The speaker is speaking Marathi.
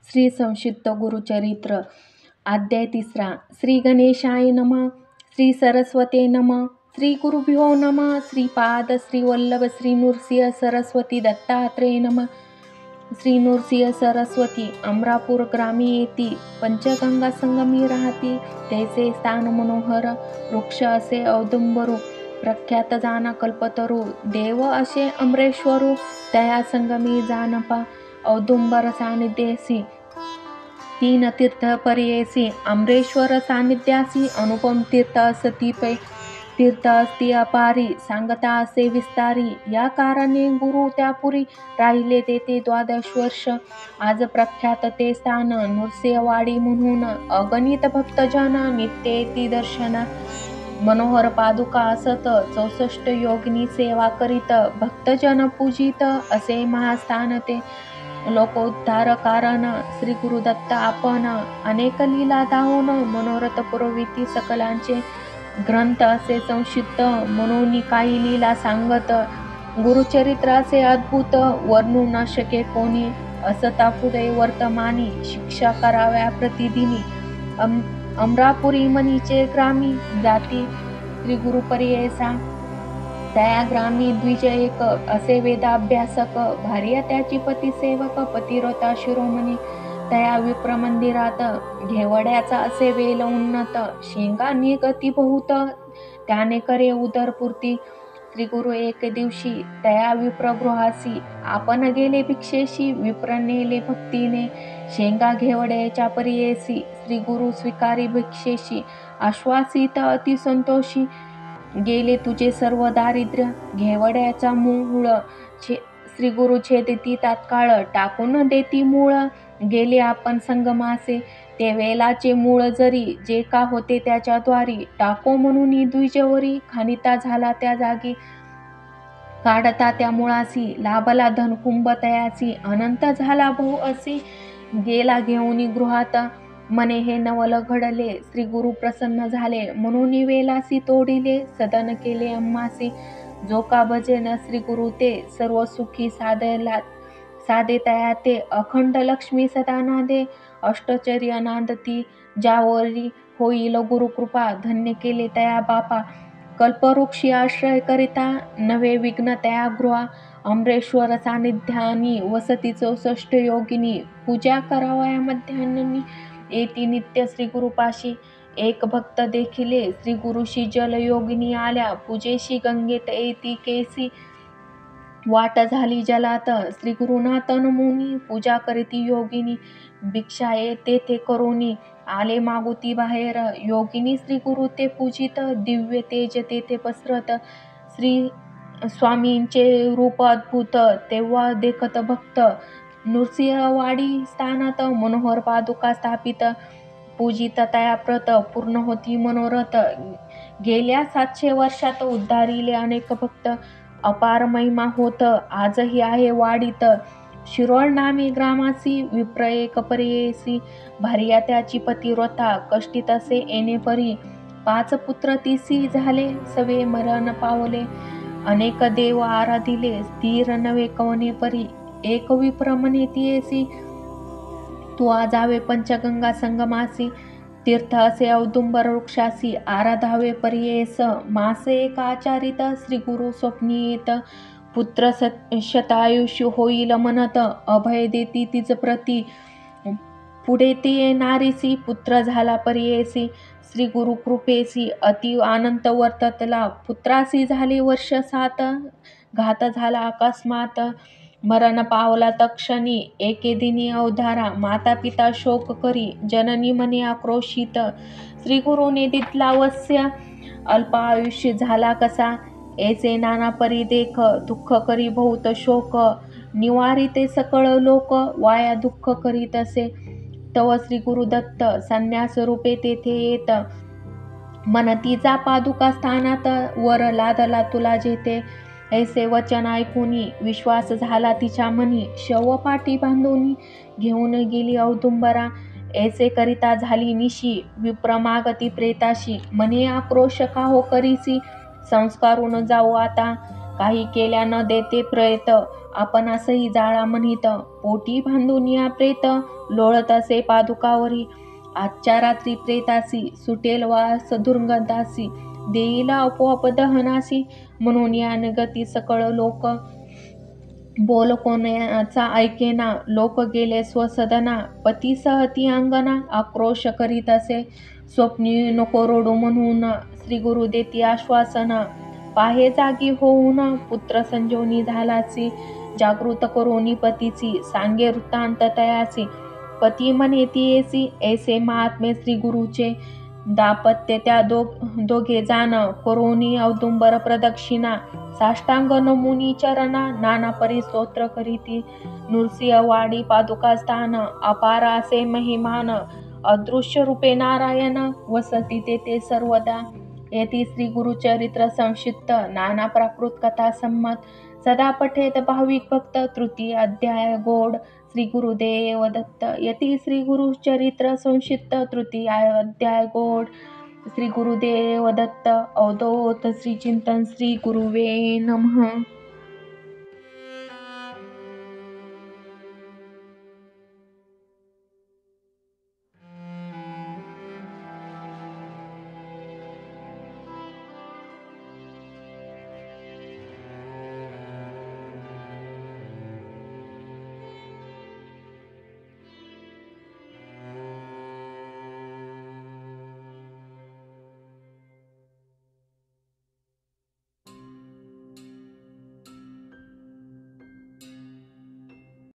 श्री संक्षिप्त गुरुचरित्र अध्याय 3. श्री गणेशाय नमः. श्री सरस्वते नमः. श्री गुरुभ्यो नमः. श्रीपाद श्री वल्लभ श्री नृसिंह सरस्वती दत्तात्रेय नमः. श्री नृसिंह सरस्वती अमरापूर ग्रामी येती पंचगंगा संगमी राहती. तैसे स्थान मनोहर वृक्ष असे औदुंबरू प्रख्यात जाना कल्पतरू. देव असे अमरेश्वरू तया संगमी जानपा औदुंबर सानिध्यसी. तीन तीर्थ पर्येसी अमरेश्वर सानिध्यासी. अनुपम तीर्थ असती पै तीर्थ असती अपारी. सांगता असे विस्तारी. या कारणे गुरु त्यापुरी राहिले तेथे 12 वर्ष. आज प्रख्यात ते स्थान नृसिंहवाडी म्हणून. अगणित भक्तजन नित्य येती दर्शना. मनोहर पादुका असत 64 योगिनी सेवा करीत. भक्तजन पूजित असे महास्थान ते. लोकोद्धार कारण श्री गुरुदत्त आपण. अनेक लीला दाहोन मनोरथ पुरविती सकलांचे. ग्रंथ असे संक्षिप्त म्हणून काही लीला सांगत. गुरुचरित्र असे अद्भुत वर्णू न शके कोणी. असता पुढे वर्तमानी शिक्षा कराव्या प्रतिदिनी. अमरापुरी मनीचे ग्रामी जाती श्री गुरुपर्येसा. त्या ग्रामी द्विज एक असे वेदाभ्यासक. भार्या त्याची पती सेवक पतिव्रता शिरोमणी. तया विप्र मंदिरात घेवड्याचा असे वेल उन्नत. शेंगा निगती बहुत त्याने करे उदरपूर्ती. श्री गुरु एक दिवशी तया विप्रगृहासी आपण गेले भिक्षेशी. विप्र नेले भक्तीने शेंगा घेवड्याच्या पर्येसी. श्री गुरु स्वीकारी भिक्षेशी आश्वासित अतिसंतोषी. गेले तुझे सर्व दारिद्र्य घेवड्याचा मूळ. श्री गुरु छेदती तात्काळ टाकून देती मूळ. गेले आपण संगमासे ते वेलाचे मूळ जरी. जे का होते त्याच्या द्वारी टाको म्हणून द्विजवरी. खानिता झाला त्या जागी काढता त्या मुळासी. लाभला धनकुंभ तयासी अनंत झाला भाऊ असी. गेला घेऊन गृहात मने हे नवल घडले. श्री गुरु प्रसन्न झाले म्हणून वेलासी तोडिले. सदन केले अम्मासी जो का भजेन श्री गुरु ते. सर्व सुखी साधे तया ते. अखंड लक्ष्मी सदा नादे. अष्टचर्य नांदती ज्यावरी होईल गुरुकृपा. धन्य केले तया बापा कल्पवृक्षी आश्रय करिता. नवे विघ्न तया गृहा. अमरेश्वर सानिध्यानी वसती 64 योगिनी. पूजा करावया मध्यान्नी येती नित्य श्री गुरुपाशी. एक भक्त देखिले श्री गुरुशी जल योगिनी आल्या. पूजेशी गंगेत येती केसी. वाट झाली जलात श्री गुरुनाथ नमुनी. पूजा करीती योगिनी भिक्षा तेथे करुनी. आले मागुती बाहेर योगिनी श्री गुरु ते पूजित. दिव्य तेज तेथे पसरत. श्री स्वामींचे रूप अद्भुत तेव्हा देखत भक्त. नृसिंहवाडी स्थानात मनोहर पादुका स्थापित. पूजित तया प्रत पूर्ण होती मनोरथ. गेल्या 700 वर्षात उद्धारिले अनेक भक्त. अपार महिमा होत आजही आहे वाडीत. शिरोळ नामी ग्रामासी विप्र एक पर्येसी. भार्या त्याची पतिव्रता कष्टी तसे येणे परी. 5 पुत्र तिसी झाले सवे मरण पावले. अनेक देव आराधिले स्थिर नवे कवने परी. एक विप्र म्हणे तियेसी तू आजावे पंचगंगा संगमासी. तीर्थ असे औदुंबर वृक्षासी आराधावे पर्येस. मासे एक आचारित श्री गुरु स्वप्नी येत. पुत्र शतायुष्य होईल म्हणत. अभय देती तिज प्रती. पुढे ते नारीसी पुत्र झाला पर्येसी. श्री गुरु कृपेसी अति आनंद वर्ततला. पुत्रासी झाले वर्ष 7. घात झाला अकस्मात मरण पावला तक्षणी. एके दिनी अवधारा माता पिता शोक करी. जननी म्हणे आक्रोशित श्री गुरुने दितला वस्य. अल्प आयुष्य झाला कसा. ऐसे नाना परी देख दुःख करी बहुत शोक. निवारिते सकळ लोक वाया दुःख करीत असे. तव श्री गुरुदत्त संन्यास रूपे तेथे येत. मनतीचा पादुका स्थानात वर लादला तुला जेथे. ऐसे वचन ऐकूनी विश्वास झाला तिच्या मनी. शव पाठी बांधून घेऊन गेली औदुंबरा. ऐसे करिता झाली निशी विप्र मागती प्रेताशी. म्हणे आक्रोश का हो करीसी. संस्कारून जाऊ आता काही केल्या न देते प्रेत, आपण असही जाळा म्हणित. पोटी बांधून या प्रेत, लोळत असे पादुकावरी. आजच्या रात्री प्रेतासी, सुटेल वास दुर्गंधासी, देईल आपोआप दहनासी. म्हणून या गती सकळ लोक, बोल कोणाचा ऐकेना. लोक गेले स्वसदना, पती सहती अंगना. आक्रोश करीत असे स्वप्नी, नको रडू म्हणून. श्री गुरु देती आश्वासन, पाहे जागी होऊन. पुत्र संजीवनी झालासी, जागृत करोनी पतीची. सांगे वृत्तांत तयासी, पती म्हणे ती येसी. ऐसे महात्मे श्री गुरुचे, दाम्पत्य त्या दोघे जाण. करोनी औदुंबर प्रदक्षिणा, साष्टांग नमुनी चरणा. नाना परी स्तोत्र करीती, नृसिंह वाडी पादुका स्थान. अपार असे महिमान, अदृश्य रूपे नारायण. वसती तेथे सर्वदा, येथे श्री गुरुचरित्र संक्षिप्त. नाना प्राकृत कथा संमत, सदा पठेत भाविक भक्त. तृतीय अध्याय गोड, श्री गुरुदेव दत्त. यती श्री गुरुचरित्र संक्षिप्त. तृतीय अध्याय गोड, श्री गुरुदेव दत्त. अवधूत श्री चिंतन. श्री गुरुवे नमः.